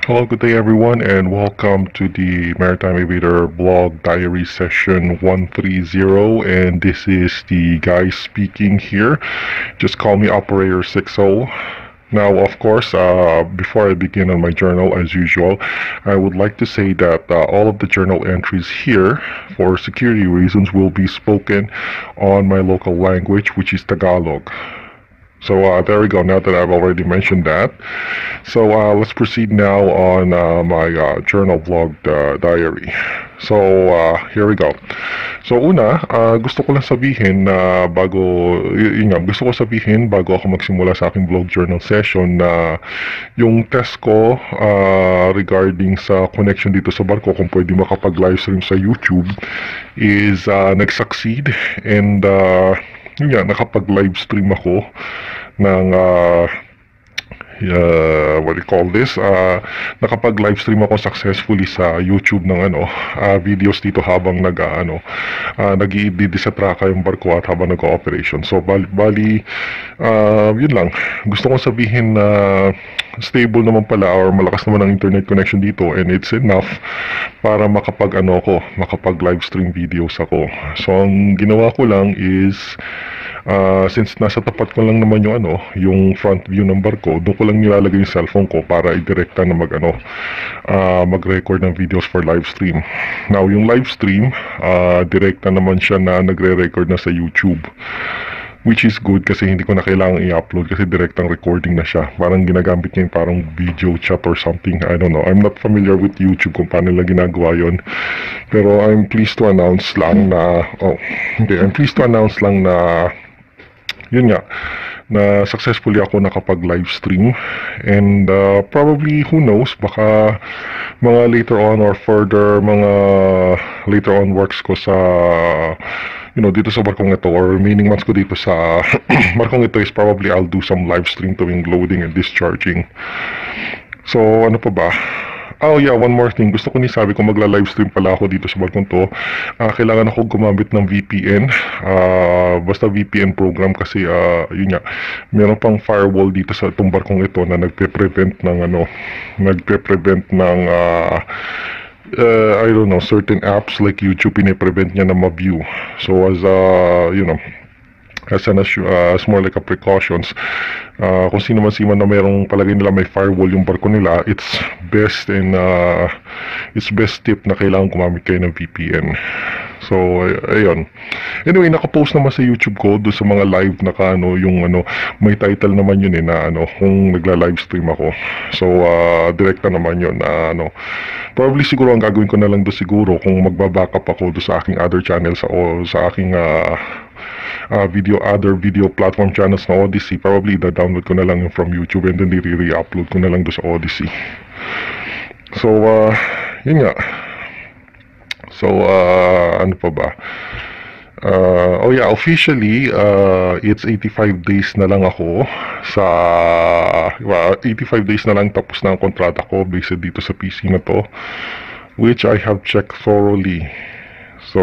Hello, good day everyone, and welcome to the Maritime Aviator Blog Diary Session 130. And this is the guy speaking here. Just call me Operator 60. Now, of course, before I begin on my journal, as usual, I would like to say that all of the journal entries here, for security reasons, will be spoken on my local language, which is Tagalog. So there we go, now that I've already mentioned that. So let's proceed now on my journal vlog diary. So here we go. So una, gusto ko lang sabihin na gusto ko sabihin bago ako magsimula sa aking vlog journal session na yung test ko regarding sa connection dito sa barko kung pwede makapag-livestream sa YouTube is nag-succeed, and yun nga, nakapag-livestream ako ng what do you call this? Nakapag-livestream ako successfully sa YouTube ng videos dito habang nag-i-disatraka yung barko at habang nag-ooperation. So bali yun lang. Gusto kong sabihin na stable naman pala or malakas naman ang internet connection dito, and it's enough para makapag-livestream videos ako. So ang ginawa ko lang is since nasa tapat ko lang naman yung front view ng barko, doon ko lang nilalagay yung cellphone ko para i-directa na mag-record ng videos for live stream. Now, yung live stream, direkta naman siya na nagre-record na sa YouTube, which is good kasi hindi ko na kailangan i-upload kasi direktang recording na siya. Parang ginagamit niya yung parang video chat or something. I don't know. I'm not familiar with YouTube kung paano nila ginagawa yun. Pero I'm pleased to announce lang na yun nga, na successfully ako nakapag-live stream, and probably, who knows, baka mga later on or further, mga later on works ko sa dito sa barkong ito or remaining months ko dito sa barkong ito is probably I'll do some live stream tuwing loading and discharging. So ano pa ba? Oh yeah, one more thing. Gusto ko sabi kung magla-livestream pala ako dito sa barkong to, kailangan ako gumamit ng VPN. Basta VPN program kasi yun nga, meron pang firewall dito sa itong barkong ito na nagpe-prevent ng I don't know, certain apps like YouTube, pine-prevent niya na ma-view. So as as more like a precautions, kung sino man na mayroong palagay nila may firewall yung barko nila, it's best tip na kailangan gumamit kayo ng VPN. So ayun, anyway, nakapost naman sa YouTube ko doon sa mga live may title naman yun na kung nagla-livestream ako. So direkta naman yun na probably siguro ang gagawin ko na lang doon siguro kung magba-backup ako doon sa aking other channels o sa aking other video platform channels na Odyssey, probably download ko na lang from YouTube and then re-upload ko na lang doon sa Odyssey. So yun nga. So ano pa ba? Oh yeah, officially it's 85 days na lang ako sa 85 days na lang tapos na ang kontrata ko based dito sa PC na to, which I have checked thoroughly. So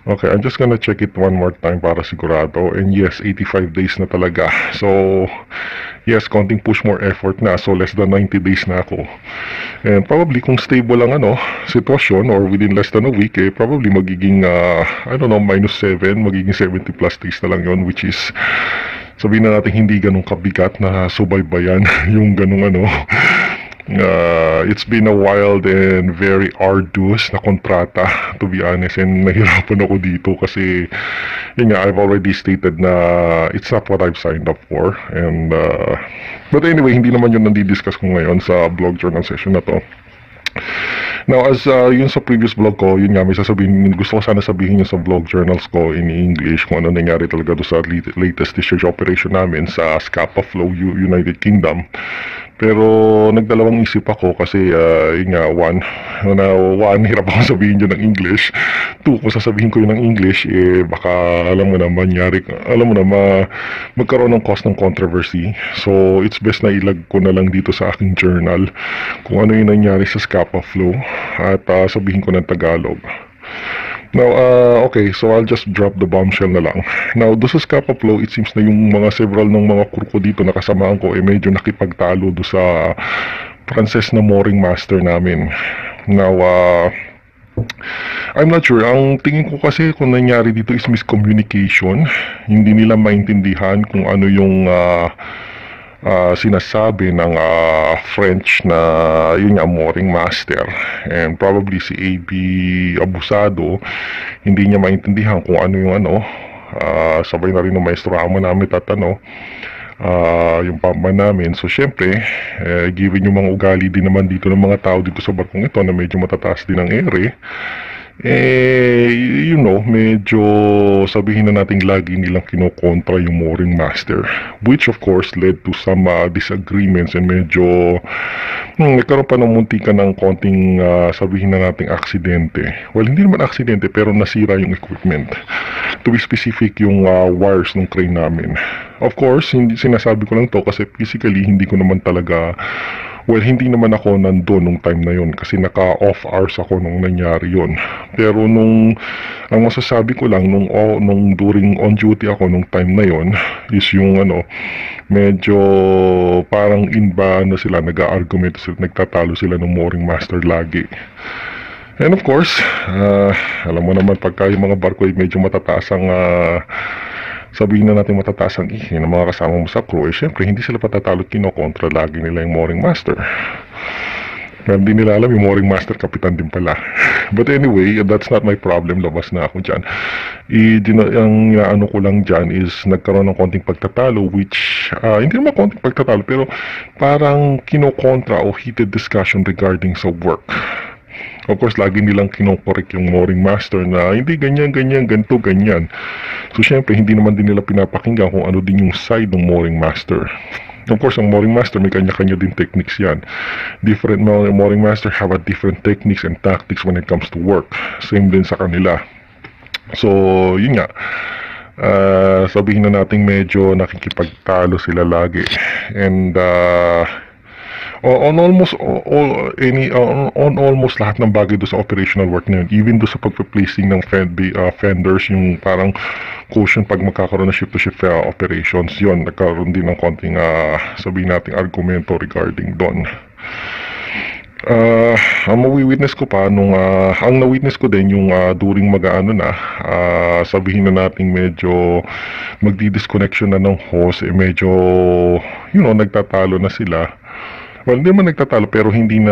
okay, I'm just gonna check it one more time para sigurado. And yes, 85 days na talaga. So, yes, konting push more effort na. So, less than 90 days na ako. And probably kung stable ang sitwasyon or within less than a week, probably magiging, I don't know, -7, magiging 70 plus days na lang yon, which is, sabihin na natin hindi ganun kabigat na subaybayan yung ganung it's been a wild and very arduous na kontrata, to be honest, and nahirapan ako dito kasi yun nga, I've already stated na it's not what I've signed up for, and but anyway, hindi naman yun nandi-discuss ko ngayon sa blog journal session na to. Now, as yun sa previous vlog ko, yun nga, gusto ko sana sabihin yun sa vlog journals ko in English kung ano nangyari talaga doon sa latest discharge operation namin sa Scapa Flow, United Kingdom. Pero nagdalawang isip ako kasi yun nga, one, hirap ako sabihin yun ng English. Two, kung sasabihin ko yun ng English, baka magkaroon ng cause ng controversy. So it's best na ilag ko na lang dito sa aking journal kung ano yung nangyari sa Scapa Flow at sabihin ko ng Tagalog. Now, okay, so I'll just drop the bombshell na lang. Now, doon sa Scapa Flow, it seems na yung several ng mga crew ko dito na kasamaan ko medyo nakipagtalo doon sa Frances na mooring master namin. Now, I'm not sure. Ang tingin ko kasi kung nangyari dito is miscommunication. Hindi nila maintindihan kung ano yung sinasabi ng French na yun nga mooring master, and probably si AB abusado hindi niya maintindihan kung ano yung sabay na rin ng maestro amo namin at yung pamba namin. So syempre given yung mga ugali din naman dito ng mga tao dito sa barkong ito na medyo matataas din ang ere, medyo sabihin na nating lagi nilang kinokontra yung mooring master, which of course led to some disagreements, and medyo nagkaroon pa ng muntikan ng konting sabihin na nating aksidente. Well, hindi naman aksidente pero nasira yung equipment. To be specific, yung wires ng crane namin. Of course, hindi sinasabi ko lang to kasi physically hindi ko naman talaga, hindi naman ako nandun nung time na yon kasi naka-off hours ako nung nangyari yon. Pero ang masasabi ko lang, nung during on duty ako nung time na yon is yung medyo parang sila, nag-argument sila, nagtatalo sila ng mooring master lagi. And of course, alam mo naman pagka yung mga barko ay medyo matataas ang sabihin na natin matataas ang ihi ng mga kasama mo sa crew, syempre hindi sila patatalo, kinokontra lagi nila yung mooring master. Pero hindi nila alam yung mooring master kapitan din pala. But anyway, that's not my problem, labas na ako dyan. Ang inaano ko lang dyan is nagkaroon ng konting pagtatalo, which hindi naman konting pagtatalo pero parang kinokontra o heated discussion regarding sa work. Of course, lagi nilang kinokorek yung mooring master na hindi ganyan, ganito, ganyan. So, syempre, hindi naman din nila pinapakinggan kung ano din yung side ng mooring master. Of course, ang mooring master, may kanya-kanya din techniques yan. Different mooring master have a different techniques and tactics when it comes to work. Same din sa kanila. So, yun nga. Sabihin na natin medyo nakikipagtalo sila lagi. And, on almost lahat ng bagay do sa operational work na yun, even do sa pagpe-placing ng fenders, yung parang cushion pag magkakaroon ng ship-to-ship operations, yun, nagkaroon din ng konting sabihin natin argumento regarding doon. Ang mawi-witness ko pa ang na-witness ko din yung during sabihin na natin medyo magdi-disconnection na ng hose, medyo nagtatalo na sila. Well, hindi naman nagtatalo pero hindi na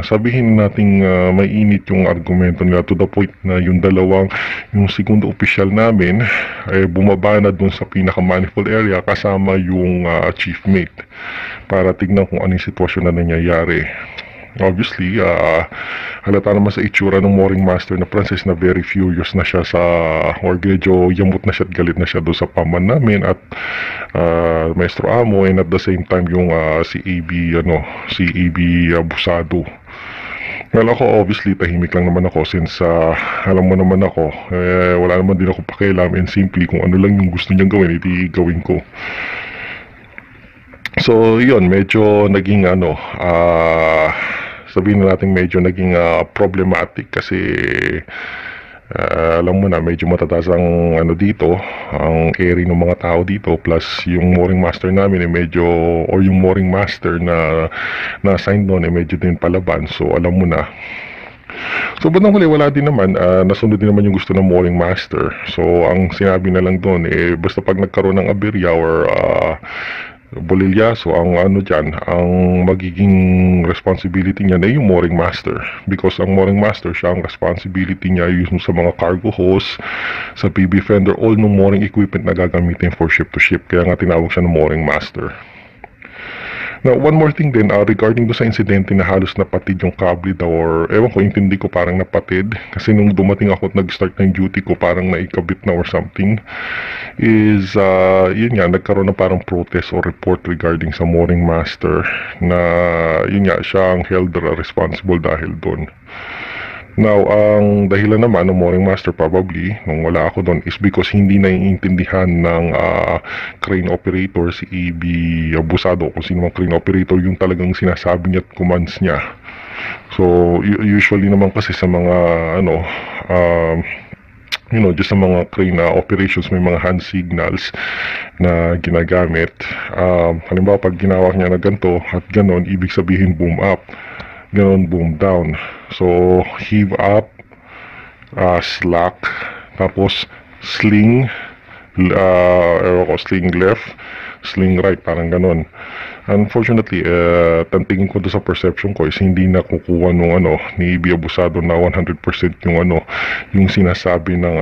sabihin nating mainit yung argumento nila to the point na yung segundo official namin ay bumaba na dun sa pinaka-manifold area kasama yung chief mate para tignan kung anong sitwasyon na nangyayari. Obviously, halata naman sa itsura ng mooring master na Frances na very furious na siya or medyo yamot na siya at galit na siya doon sa paman namin at maestro amo, and at the same time yung si AB abusado. Well, ako obviously tahimik lang naman ako since alam mo naman ako, wala naman din ako pakialam, and simply kung ano lang yung gusto niyang gawin, iti gawin ko. So, yun, medyo naging sabihin na natin medyo naging problematic kasi alam mo na medyo matataas ang dito, ang area ng mga tao dito, plus yung mooring master namin yung mooring master na na-assign doon medyo din palaban. So alam mo na. So bandang huli wala din naman, nasunod din naman yung gusto ng mooring master. So ang sinabi na lang doon basta pag nagkaroon ng aberya or bolilyaso, ang ang magiging responsibility niya na yung mooring master, because ang mooring master siya ang responsibility niya yung sa mga cargo hose, sa PB fender, all ng mooring equipment na gagamitin for ship to ship, kaya nga tinawag siya ng mooring master. Now, one more thing din, regarding do sa insidente na halos napatid yung kable daw, or ewan ko, intindi ko parang napatid kasi nung dumating ako at nag-start ng duty ko parang naikabit na or something, is yun nga, nagkaroon na parang protest or report regarding sa mooring master na yun nga, siya ang held responsible dahil doon. Now, ang dahilan naman ng mooring master probably nung wala ako doon is because hindi naiintindihan ng crane operator si AB abusado, kung sino mang crane operator yung talagang sinasabi niya at commands niya. So usually naman kasi sa mga just sa mga crane operations may mga hand signals na ginagamit. Halimbawa pag ginawa niya na ganito at ganon, ibig sabihin boom up, ganon boom down. So heave up, slack, tapos sling, sling left, sling right, parang ganon. Unfortunately, tantingin ko doon sa perception ko is hindi nakukuha nung ni Ibi Abusado na 100% yung sinasabi ng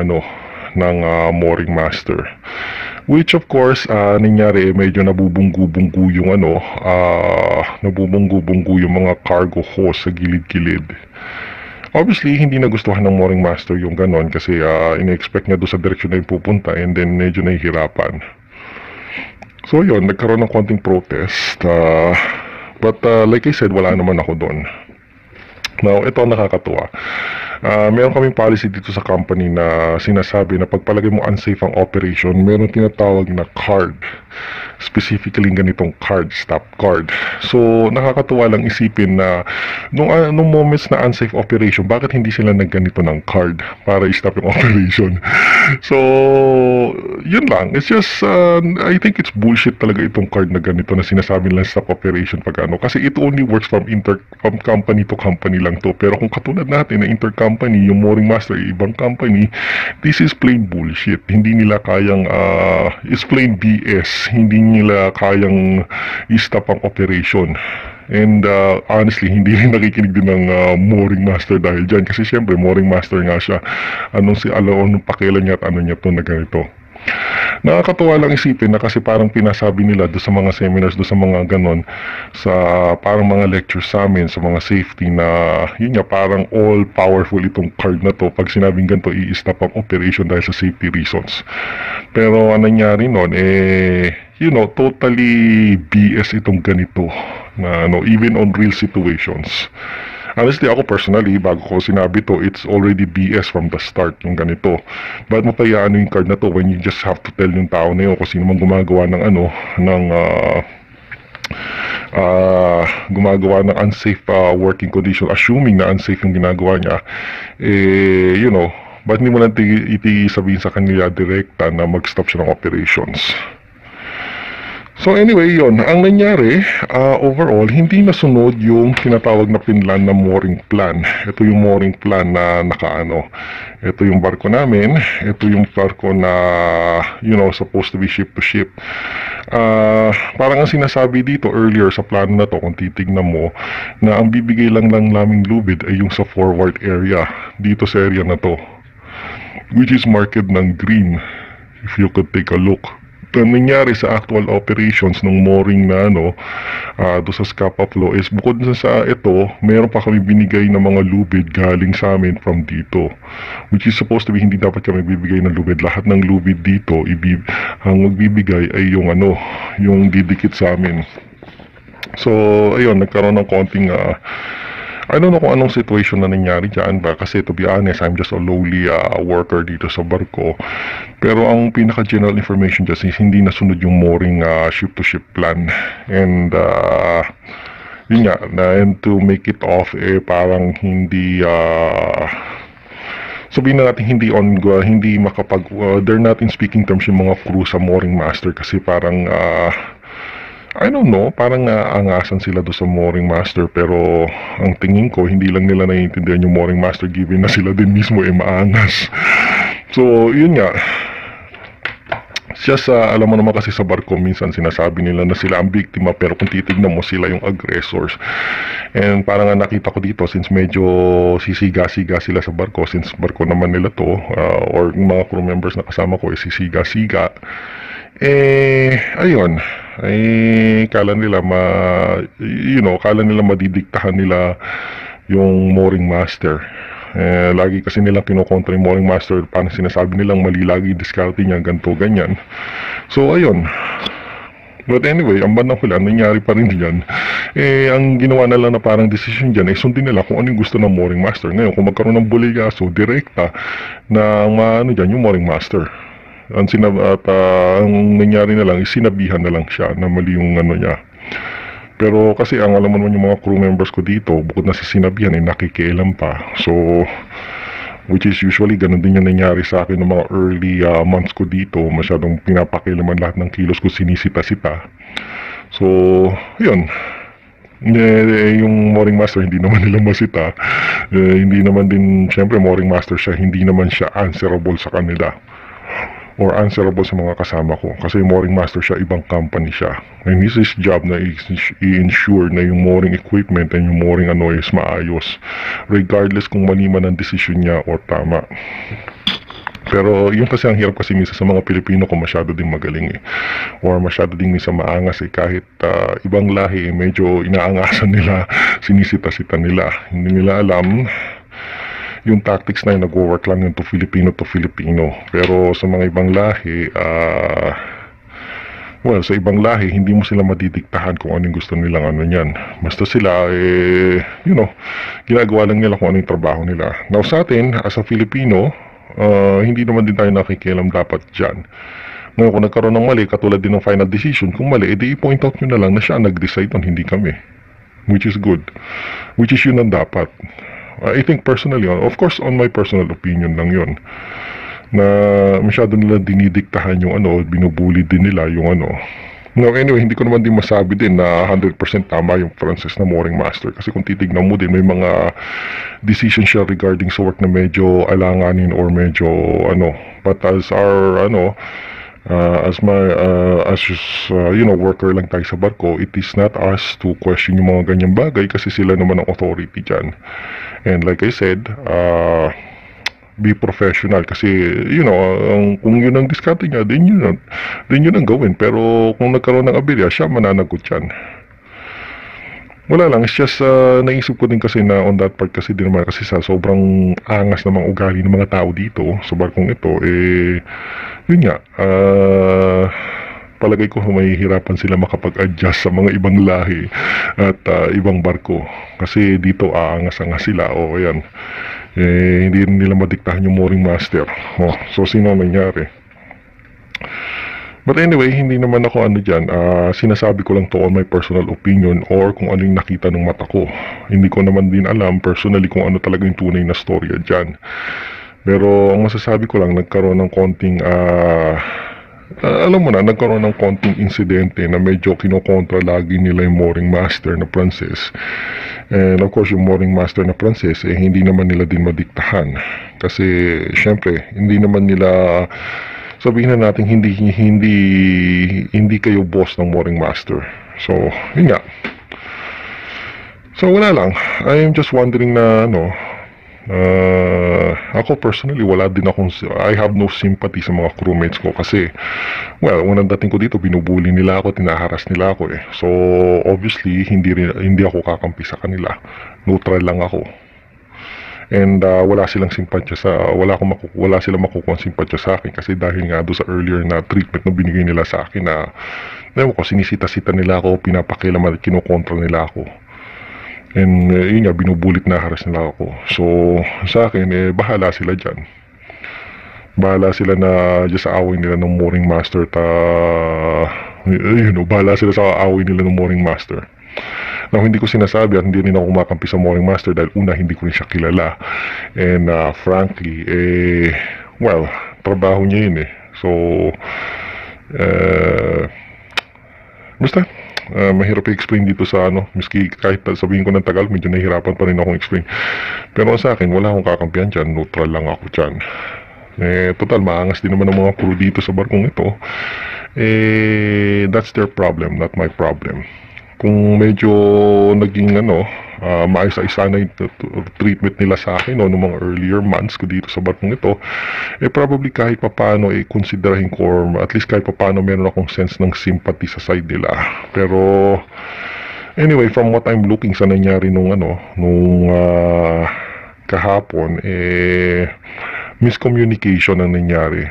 ng mooring master. Which of course, nangyari medyo nabubunggu-bunggu yung nabubunggu-bunggu yung mga cargo hose sa gilid-gilid. Obviously, hindi nagustuhan ng mooring master yung ganon kasi ina-expect niya doon sa direction na yung pupunta and then medyo nahihirapan. So yun, nagkaroon ng konting protest. But like I said, wala naman ako doon. Now, ito ang nakakatuwa. Meron kaming policy dito sa company na sinasabi na pagpalagay mo unsafe ang operation, meron tinatawag na card. Specifically ganitong card, stop card. So, nakakatuwa lang isipin na nung moments na unsafe operation, bakit hindi sila nagganito ng card para i-stop yung operation? So, yun lang. It's just, I think it's bullshit talaga itong card na ganito na sinasabi lang stop operation pag kasi it only works from company to company lang to. Pero kung katulad natin na intercompany, yung mooring master, ibang company, this is plain bullshit. Hindi nila kayang, it's plain BS. Hindi nila kayang i-stop ang operation. And honestly, hindi rin nakikinig din ng mooring master dahil dyan. Kasi syempre, mooring master nga siya. Anong pakialam niya at ano niya to na ganito. Nakakatuwa lang isipin na kasi parang pinasabi nila do sa mga seminars, do sa mga ganon, sa parang mga lectures sa amin, sa mga safety na yun nga parang all powerful itong card na to. Pag sinabing ganito, i-stop ang operation dahil sa safety reasons. Pero ang nangyari nun, totally BS itong ganito na even on real situations. Honestly, ako personally, bago ko sinabi to, it's already BS from the start, yung ganito. Ba't mo pa yung card na to when you just have to tell yung tao na yun kung sino mang gumagawa ng gumagawa ng unsafe working condition, assuming na unsafe yung ginagawa niya, ba't hindi mo lang sabihin sa kanila direkta na mag-stop siya ng operations? So anyway, yon ang nangyari, overall, hindi nasunod yung tinatawag na pinlan na mooring plan. Ito yung mooring plan na ito yung barko namin, ito yung barko na, supposed to be ship to ship. Parang ang sinasabi dito earlier sa plano na to, kung titignan mo, na ang bibigay lang naming lubid ay yung sa forward area, dito sa area na to, which is marked ng green, if you could take a look. Ang nangyari sa actual operations ng mooring na do sa Scapa Flow is bukod sa ito, meron pa kami binigay na mga lubid galing sa amin from dito, which is supposed to be hindi dapat kami bibigay ng lubid. Lahat ng lubid dito ang magbibigay ay yung didikit sa amin. So ayun, nagkaroon ng konting I don't know kung anong situation na nangyari dyan ba, kasi to be honest, I'm just a lowly worker dito sa barko. Pero ang pinaka-general information dyan is hindi nasunod yung mooring ship-to-ship plan. And yun nga, and to make it off, parang hindi sabihin na natin hindi they're not in speaking terms yung mga crew sa mooring master kasi parang I don't know, parang angasan sila do sa mooring master, pero ang tingin ko hindi lang nila naiintindihan yung mooring master given na sila din mismo maangas. So yun nga, just alam mo naman kasi sa barko minsan sinasabi nila na sila ang biktima, pero kung titignan mo sila yung aggressors. And parang nakita ko dito, since medyo sisiga-siga sila sa barko, since barko naman nila to, or yung mga crew members na kasama ko sisiga-siga, ayun, kala nila madidiktahan nila yung mooring master. Lagi kasi nilang kinokontra yung mooring master, parang sinasabi nilang mali lagi diskarte niya, ganito, ganyan. So ayun, but anyway, ang bandang huli, nangyari pa rin dyan. Ang ginawa na lang na parang decision dyan ay sundin nila kung ano yung gusto ng mooring master. Ngayon, kung magkaroon ng buligaso, direkta na dyan yung mooring master. Ang nangyari na lang, sinabihan na lang siya na mali yung niya. Pero kasi ang alam mo naman yung mga crew members ko dito, bukod na sa sinabihan nakikialam pa. So Which is usually ganun din yung nangyari sa akin ng mga early months ko dito. Masyadong pinapakilaman lahat ng kilos ko, sinisita-sita. So, yun. Yung Mooring Master, hindi naman nila masita. Hindi naman din, syempre Mooring Master siya, hindi naman siya answerable sa kanila or answerable sa mga kasama ko. Kasi Mooring Master siya, ibang company siya. And his job na i-ensure na yung mooring equipment and yung mooring ano is maayos. Regardless kung mali man ang desisyon niya or tama. Pero yun kasi ang hirap kasi minsan sa mga Pilipino kung masyado din magaling or masyado din minsan maangas kahit ibang lahi medyo inaangasan nila, sinisita-sita nila. Hindi nila alam yung tactics na yun, nag-work lang yun to Filipino. Pero sa mga ibang lahi, sa ibang lahi, hindi mo sila madidiktahan kung ano yung gusto nilang ano yan. Basta sila, ginagawa lang nila kung ano yung trabaho nila. Now sa atin, as a Filipino, hindi naman din tayo nakikialam dapat dyan. Ngayon, kung nagkaroon ng mali, katulad din ng final decision, kung mali, edi i-point out nyo na lang na siya nag-decide on, hindi kami. Which is good. Which is yun ang dapat. I think personally, of course, on my personal opinion lang yun, na masyado nila dinidiktahan yung ano, binubuli din nila yung ano. Now, anyway, hindi ko naman din masabi din na 100% tama yung Francis na Mooring Master. Kasi kung titignan mo din, may mga decision siya regarding sa work na medyo alanganin or medyo ano. But as our, worker lang tayo sa barko, it is not us to question yung mga ganyang bagay kasi sila naman ang authority dyan. And like I said, be professional kasi, kung yun ang diskarte niya, din yun ang gawin. Pero kung nagkaroon ng aberya, siya mananagot yan. Wala lang, it's just naisip ko din kasi na on that part kasi din naman kasi sa sobrang angas na mga ugali ng mga tao dito sa barkong ito, yun nga, palagay ko mahihirapan sila makapag-adjust sa mga ibang lahi at ibang barko. Kasi dito aangas-angas sila, ayan. Hindi rin nila madiktahan yung Mooring Master. So sino nangyari? But anyway, hindi naman ako dyan, sinasabi ko lang to on my personal opinion or kung ano yung nakita ng mata ko. Hindi ko naman din alam personally kung ano talaga yung tunay na storya dyan. Pero ang masasabi ko lang, nagkaroon ng konting, nagkaroon ng konting insidente na medyo kinokontra lagi nila yung Mooring Master na Francis. And of course, yung Mooring Master na Francis, hindi naman nila din madiktahan. Kasi, syempre, hindi naman nila, sabihin na natin, hindi kayo boss ng Mooring Master. So, yun nga. So, wala lang. I am just wondering na, ako personally I have no sympathy sa mga crewmates ko kasi unang dating ko dito binubuli nila ako, tinaharas nila ako so obviously hindi ako kakampi sa kanila, neutral lang ako and wala silang simpatya wala silang makukuha simpatya sa akin kasi dahil nga doon sa earlier na treatment na binigay nila sa akin na sinisita-sita nila ako, pinapakialaman at kinokontra nila ako. And yun nga, binubulit na haras nila ako. So, sa akin, bahala sila dyan. Bahala sila na dyan sa away nila ng Mooring Master bahala sila sa away nila ng Mooring Master. Now, hindi ko sinasabi at hindi rin ako kumakampi sa Mooring Master dahil una, hindi ko rin siya kilala. And frankly, trabaho niya yun So, basta, mahirap i-explain dito sa miski kahit sabihin ko ng Tagal, medyo nahihirapan pa rin akong explain. Pero sa akin, wala akong kakampihan dyan, neutral lang ako dyan. Total, maangas din naman ang mga crew dito sa barkong ito. That's their problem, not my problem. Kung medyo naging maayos-ayos na yung treatment nila sa akin noong mga earlier months ko dito sa barkong ito, probably kahit papano konsiderahin ko or at least kahit papano meron akong sense ng sympathy sa side nila. Pero anyway, from what I'm looking sa nangyari nung kahapon, miscommunication ang nangyari.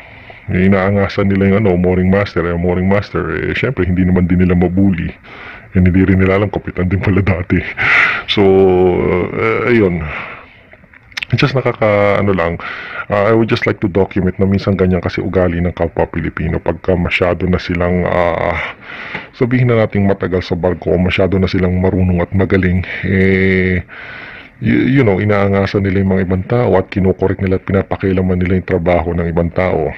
Inaangasan nila yung Mooring Master. Mooring Master, syempre hindi naman din nila mabuli. And hindi rin nila alam, kapitan din pala dati. So, ayun. Just I would just like to document na minsan ganyan kasi ugali ng kapwa Pilipino pagka masyado na silang, sabihin na natin matagal sa barko, masyado na silang marunong at magaling, inaangasan nila yung mga ibang tao at kinukorek nila at pinapakialaman nila yung trabaho ng ibang tao.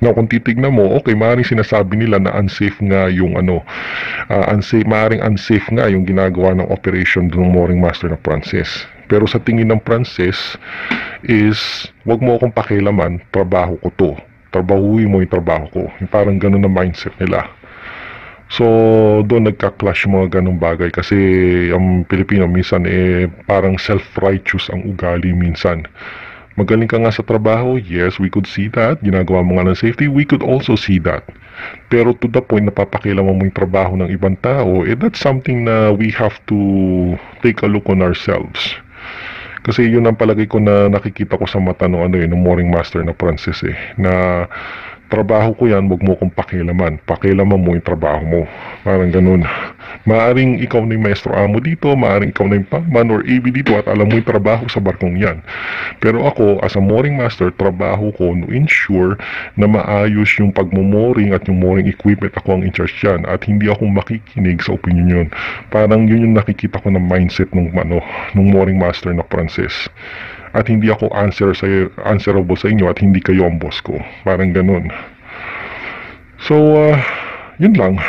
Now, kung titignan mo, okay, maaaring sinasabi nila na unsafe nga yung maaaring unsafe nga yung ginagawa ng operation ng mooring master na Francis. Pero sa tingin ng Francis is, wag mo akong pakialaman, trabaho ko to. Trabahuin mo yung trabaho ko. Yung parang ganun na mindset nila. So, doon nagka-clash yung mga ganung bagay kasi ang Pilipino minsan parang self-righteous ang ugali minsan. Magaling ka nga sa trabaho, yes, we could see that. Ginagawa mo nga ng safety, we could also see that. Pero to the point na papakialaman mo yung trabaho ng ibang tao, that's something na we have to take a look on ourselves. Kasi yun ang palagay ko na nakikita ko sa mata ng mooring master na Francis na trabaho ko yan, wag mo kong pakialaman. Pakialaman mo yung trabaho mo. Parang ganun. Maaring ikaw na yung maestro amo dito, maaring ikaw na yung paman or AB dito at alam mo yung trabaho sa barkong yan. Pero ako, as a mooring master, trabaho ko to ensure na maayos yung pagmumoring at yung mooring equipment, ako ang in-charge yan. At hindi ako makikinig sa opinion yun. Parang yun yung nakikita ko na mindset ng mooring master na Francis. At hindi ako answerable sa inyo at hindi kayo ang boss ko. Parang ganun. So, yun lang.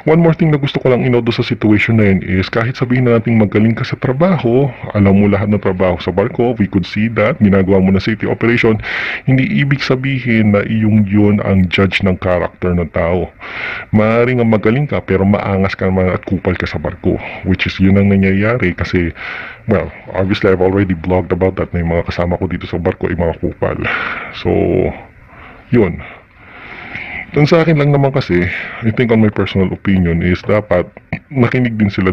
One more thing na gusto ko lang inodo sa situation na yun is kahit sabihin na natin magaling ka sa trabaho, alam mo lahat ng trabaho sa barko, we could see that, ginagawa mo na safety operation, hindi ibig sabihin na yun ang judge ng character ng tao. Maaaring ang magaling ka pero maangas ka naman at kupal ka sa barko, which is yun ang nangyayari kasi, well, obviously I've already blogged about that na yung mga kasama ko dito sa barko ay mga kupal. So, yun. Then sa akin lang naman kasi, I think on my personal opinion is dapat nakinig din sila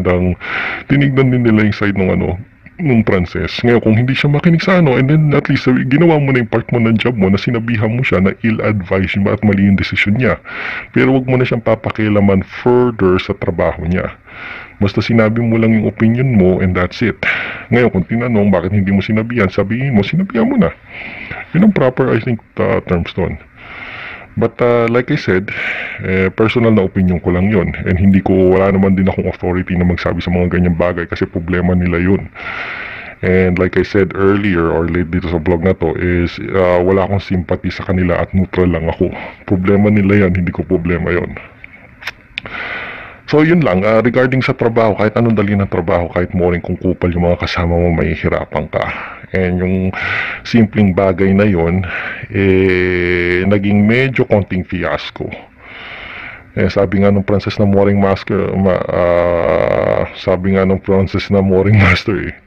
tinignan din nila yung side ng Francis. Ngayon kung hindi siya makinig sa and then at least ginawa mo na yung part mo ng job mo na sinabihan mo siya na ill-advise at mali yung decision niya. Pero wag mo na siyang papakialaman further sa trabaho niya. Basta sinabi mo lang yung opinion mo and that's it. Ngayon kung tinanong bakit hindi mo sinabihan, sabihin mo, sinabihan mo na. Yun ang proper I think terms doon. But like I said, personal na opinion ko lang yun. And wala naman din akong authority na magsabi sa mga ganyang bagay kasi problema nila yun. And like I said earlier or late dito sa vlog na to is wala akong sympathy sa kanila at neutral lang ako. Problema nila yan, hindi ko problema yon. So yun lang, regarding sa trabaho, kahit anong dali ng trabaho, kahit mooring kung kupal yung mga kasama mo, mahihirapan ka. And yung simpleng bagay na yon naging medyo konting fiasco. Sabi nga nung Francis na mooring master,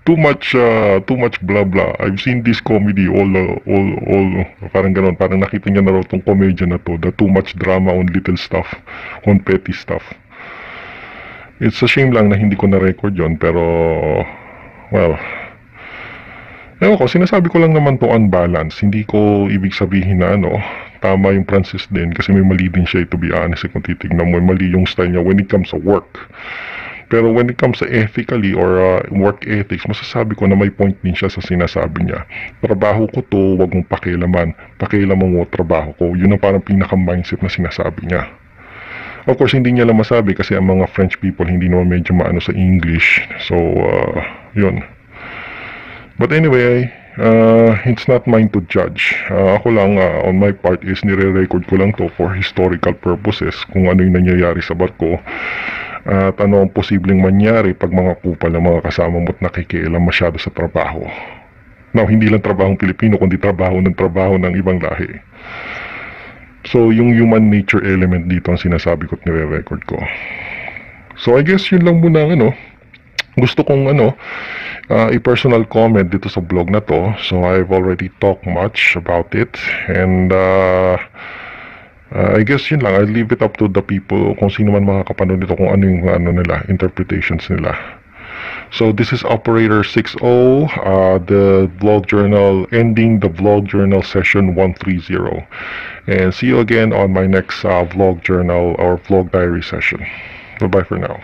too much blah blah. I've seen this comedy all parang ganon, parang nakita niya na raw tong komedya na to, the too much drama on little stuff, on petty stuff. It's a shame lang na hindi ko na-record yon, pero well, ewan ko, sinasabi ko lang naman to unbalance. Hindi ko ibig sabihin na tama yung Francis din kasi may mali din siya, to be honest. Kung titignan mo, mali yung style niya when it comes sa work. Pero when it comes sa ethically or work ethics, masasabi ko na may point din siya sa sinasabi niya. Trabaho ko to, wag mong pakialaman. Pakialaman mo trabaho ko. Yun ang parang pinaka-mindset na sinasabi niya. Of course, hindi niya lang masabi kasi ang mga French people hindi naman medyo maano sa English. So, yun. But anyway, it's not mine to judge. Ako lang, on my part is nire-record ko lang to for historical purposes kung ano yung nangyayari sa barko at ano ang posibleng mangyari pag mga kupal ng mga kasama mo at nakikialam masyado sa trabaho. Now, hindi lang trabahong Pilipino kundi trabaho ng ibang lahi. So, yung human nature element dito ang sinasabi ko at nire-record ko. So, I guess yun lang muna gusto kong i-personal comment dito sa vlog na to. So, I've already talked much about it. And, I guess yun lang. I'll leave it up to the people kung sino man makakapanood nito kung ano yung nila, interpretations nila. So this is Operator 60, the vlog journal, ending the vlog journal session 130. And see you again on my next vlog journal or vlog diary session. Bye-bye for now.